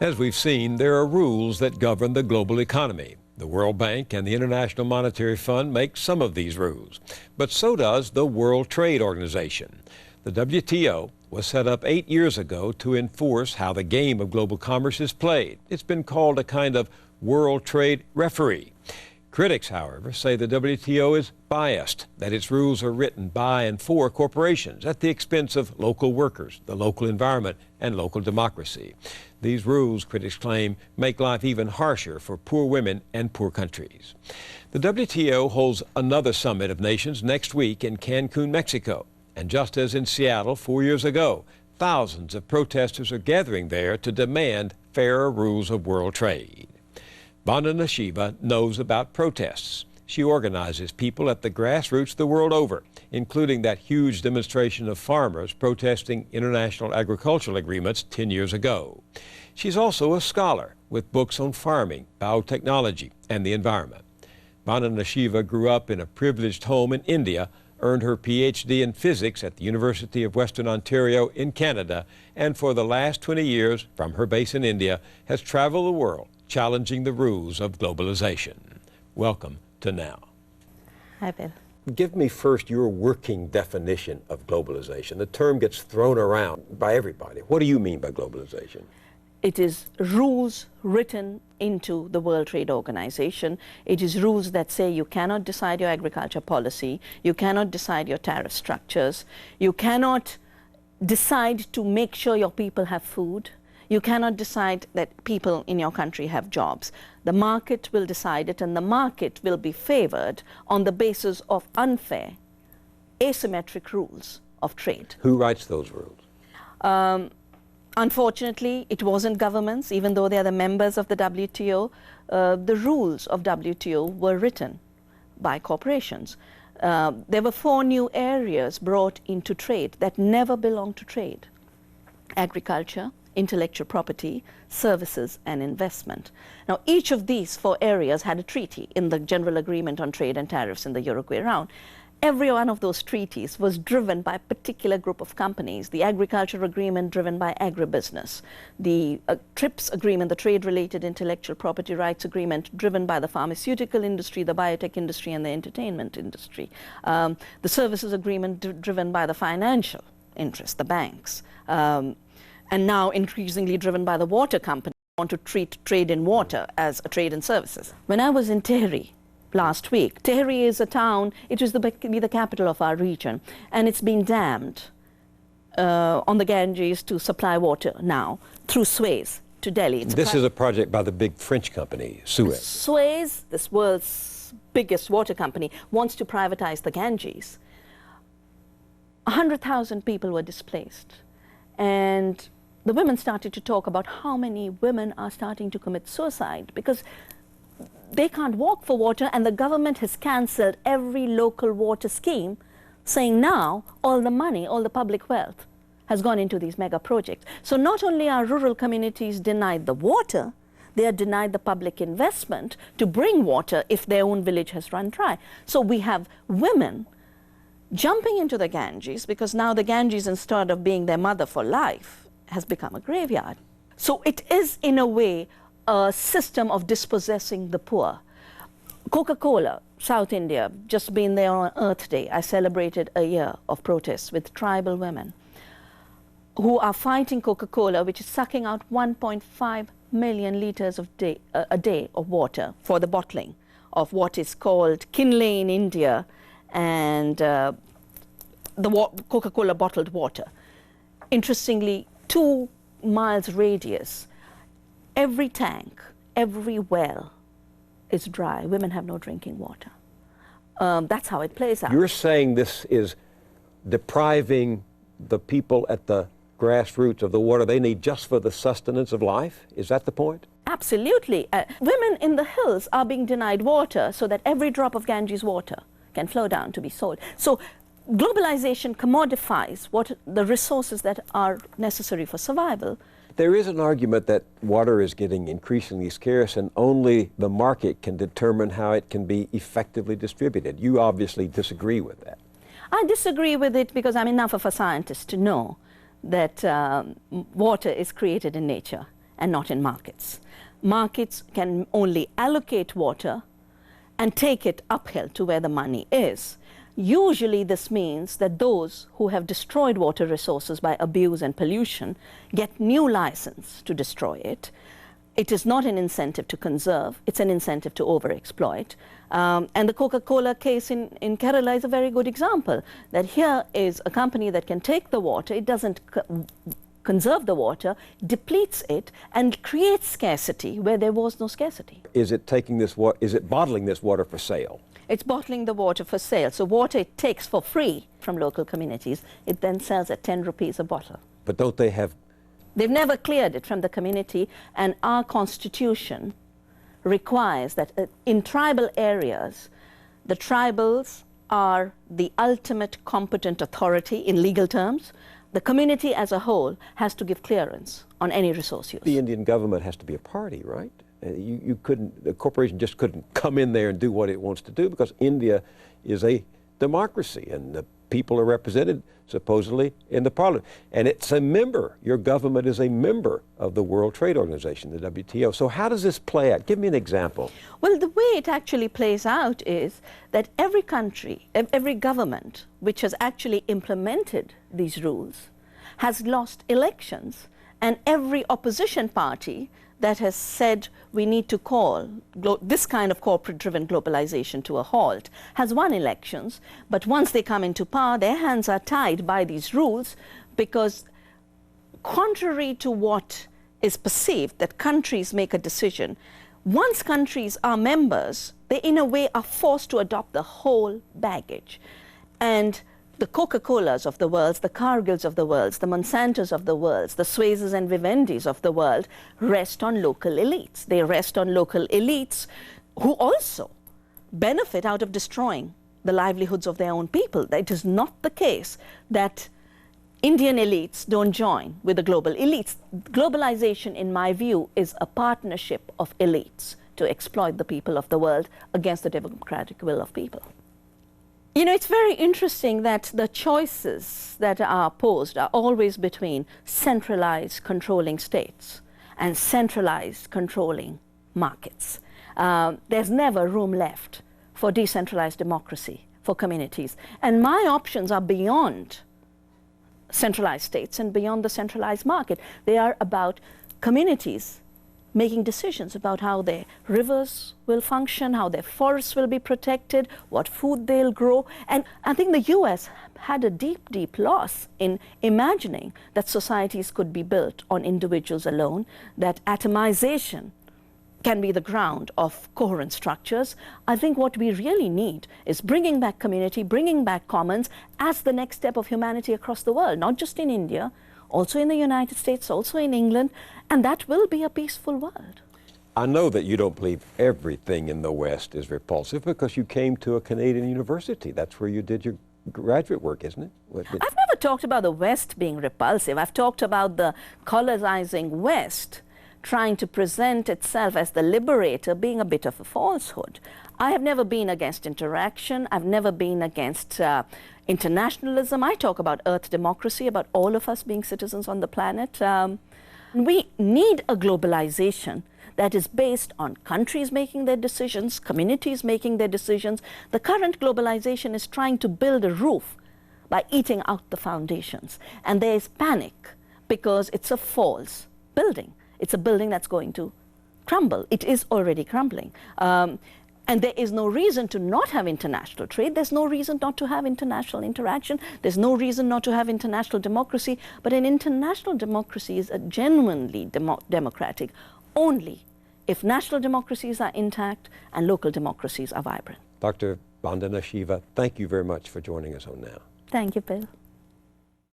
As we've seen, there are rules that govern the global economy. The World Bank and the International Monetary Fund make some of these rules, but so does the World Trade Organization. The WTO was set up 8 years ago to enforce how the game of global commerce is played. It's been called a kind of world trade referee. Critics, however, say the WTO is biased, that its rules are written by and for corporations at the expense of local workers, the local environment, and local democracy. These rules, critics claim, make life even harsher for poor women and poor countries. The WTO holds another summit of nations next week in Cancun, Mexico. And just as in Seattle 4 years ago, thousands of protesters are gathering there to demand fairer rules of world trade. Vandana Shiva knows about protests. She organizes people at the grassroots the world over, including that huge demonstration of farmers protesting international agricultural agreements 10 years ago. She's also a scholar with books on farming, biotechnology, and the environment. Vandana Shiva grew up in a privileged home in India, earned her PhD in physics at the University of Western Ontario in Canada, and for the last 20 years, from her base in India, has traveled the world challenging the rules of globalization. Welcome to Now. Hi, Bill. Give me first your working definition of globalization. The term gets thrown around by everybody. What do you mean by globalization? It is rules written into the World Trade Organization. It is rules that say you cannot decide your agriculture policy, you cannot decide your tariff structures, you cannot decide to make sure your people have food, you cannot decide that people in your country have jobs. The market will decide it, and the market will be favored on the basis of unfair, asymmetric rules of trade. Who writes those rules? Unfortunately, it wasn't governments, even though they are the members of the WTO. The rules of WTO were written by corporations. There were 4 new areas brought into trade that never belonged to trade: agriculture, intellectual property, services, and investment. Now, each of these 4 areas had a treaty in the General Agreement on Trade and Tariffs in the Uruguay Round. Every one of those treaties was driven by a particular group of companies. The agriculture agreement driven by agribusiness. The TRIPS agreement, the trade-related intellectual property rights agreement, driven by the pharmaceutical industry, the biotech industry, and the entertainment industry. The services agreement driven by the financial interests, the banks. And now increasingly driven by the water company, who want to treat trade in water as a trade in services. When I was in Tehri last week, Tehri is a town, it was the capital of our region, and it's been dammed on the Ganges to supply water now through Suez to Delhi. This is a project by the big French company, Suez. Suez, this world's biggest water company, wants to privatize the Ganges. 100,000 people were displaced, and the women started to talk about how many women are starting to commit suicide because they can't walk for water, and the government has cancelled every local water scheme, saying now all the money, all the public wealth has gone into these mega projects. So not only are rural communities denied the water, they are denied the public investment to bring water if their own village has run dry. So we have women jumping into the Ganges because now the Ganges, instead of being their mother for life, has become a graveyard. So it is, in a way, a system of dispossessing the poor. Coca-Cola, South India, just been there on Earth Day. I celebrated a year of protests with tribal women who are fighting Coca-Cola, which is sucking out 1.5 million liters a day of water for the bottling of what is called Kinley in India and the Coca-Cola bottled water. Interestingly, 2 miles radius, every tank, every well is dry. Women have no drinking water. That's how it plays out. You're saying this is depriving the people at the grassroots of the water they need just for the sustenance of life? Is that the point? Absolutely. Women in the hills are being denied water so that every drop of Ganges water can flow down to be sold. So globalization commodifies the resources that are necessary for survival. There is an argument that water is getting increasingly scarce and only the market can determine how it can be effectively distributed. You obviously disagree with that. I disagree with it because I'm enough of a scientist to know that water is created in nature and not in markets. Markets can only allocate water and take it uphill to where the money is. Usually this means that those who have destroyed water resources by abuse and pollution get new license to destroy it. It is not an incentive to conserve, it's an incentive to overexploit. And the Coca-Cola case in Kerala is a very good example, that here is a company that can take the water, it doesn't conserve the water, depletes it, and creates scarcity where there was no scarcity. Is it taking this water, is it bottling this water for sale? It's bottling the water for sale. So water it takes for free from local communities, it then sells at 10 rupees a bottle. But don't they have... They've never cleared it from the community, and our constitution requires that in tribal areas, the tribals are the ultimate competent authority in legal terms. The community as a whole has to give clearance on any resource use. The Indian government has to be a party, right? You couldn't, the corporation just couldn't come in there and do what it wants to do, because India is a democracy and the people are represented supposedly in the parliament. And it's a member, your government is a member of the World Trade Organization, the WTO. So how does this play out? Give me an example. Well, the way it actually plays out is that every country, every government which has actually implemented these rules has lost elections, and every opposition party that has said we need to call this kind of corporate-driven globalization to a halt has won elections, but once they come into power, their hands are tied by these rules, because contrary to what is perceived, that countries make a decision, once countries are members, they in a way are forced to adopt the whole baggage. And the Coca-Colas of the world, the Cargills of the world, the Monsantos of the world, the Swayzes and Vivendis of the world rest on local elites. They rest on local elites who also benefit out of destroying the livelihoods of their own people. It is not the case that Indian elites don't join with the global elites. Globalization, in my view, is a partnership of elites to exploit the people of the world against the democratic will of people. You know, it's very interesting that the choices that are posed are always between centralized controlling states and centralized controlling markets. There's never room left for decentralized democracy, for communities. And my options are beyond centralized states and beyond the centralized market. They are about communities making decisions about how their rivers will function, how their forests will be protected, what food they'll grow. And I think the US had a deep, deep loss in imagining that societies could be built on individuals alone, that atomization can be the ground of coherent structures. I think what we really need is bringing back community, bringing back commons as the next step of humanity across the world, not just in India, also in the United States, also in England, and that will be a peaceful world. I know that you don't believe everything in the West is repulsive, because you came to a Canadian university. That's where you did your graduate work, isn't it? I've never talked about the West being repulsive. I've talked about the colonizing West trying to present itself as the liberator being a bit of a falsehood. I have never been against interaction. I've never been against internationalism. I talk about earth democracy, about all of us being citizens on the planet. We need a globalization that is based on countries making their decisions, communities making their decisions. The current globalization is trying to build a roof by eating out the foundations. And there is panic because it's a false building. It's a building that's going to crumble. It is already crumbling. And there is no reason to not have international trade. There's no reason not to have international interaction. There's no reason not to have international democracy. But an international democracy is genuinely democratic only if national democracies are intact and local democracies are vibrant. Dr. Vandana Shiva, thank you very much for joining us on Now. Thank you, Bill.